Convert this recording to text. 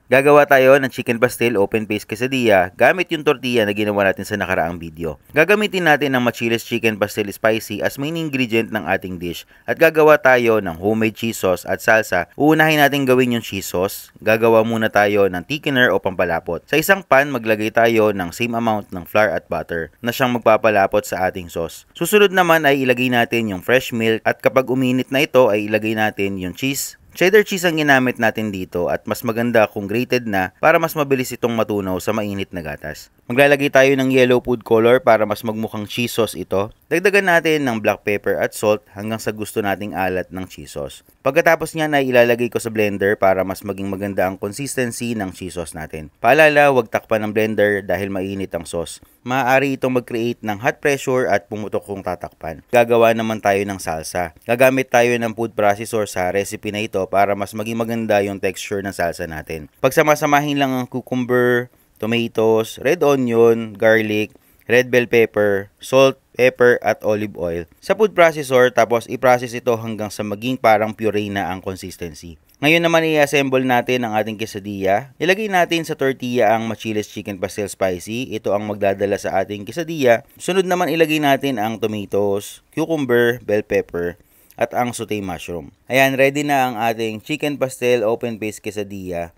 Gagawa tayo ng chicken pastel open paste quesadilla gamit yung tortilla na ginawa natin sa nakaraang video. Gagamitin natin ang Machiles chicken pastel spicy as main ingredient ng ating dish at gagawa tayo ng homemade cheese sauce at salsa. Uunahin natin gawin yung cheese sauce. Gagawa muna tayo ng thickener o pampalapot. Sa isang pan, maglagay tayo ng same amount ng flour at butter na siyang magpapalapot sa ating sauce. Susunod naman ay ilagay natin yung fresh milk at kapag uminit na ito ay ilagay natin yung cheese. Cheddar cheese ang ginamit natin dito at mas maganda kung grated na para mas mabilis itong matunaw sa mainit na gatas. Maglalagay tayo ng yellow food color para mas magmukhang cheese sauce ito. Dagdagan natin ng black pepper at salt hanggang sa gusto nating alat ng cheese sauce. Pagkatapos niyan ay ilalagay ko sa blender para mas maging maganda ang consistency ng cheese sauce natin. Paalala, huwag takpan ng blender dahil mainit ang sauce. Maaari itong mag-create ng hot pressure at pumutok kung tatakpan. Gagawa naman tayo ng salsa. Gagamit tayo ng food processor sa recipe na ito para mas maging maganda yung texture ng salsa natin. Pagsamasamahin lang ang cucumber, tomatoes, red onion, garlic, red bell pepper, salt, pepper at olive oil sa food processor tapos i-process ito hanggang sa maging parang puree na ang consistency. Ngayon naman i-assemble natin ang ating quesadilla. Ilagay natin sa tortilla ang Machiles chicken pastel spicy. Ito ang magdadala sa ating quesadilla. Sunod naman ilagay natin ang tomatoes, cucumber, bell pepper at ang sauté mushroom. Ayan, ready na ang ating chicken pastel open paste quesadilla.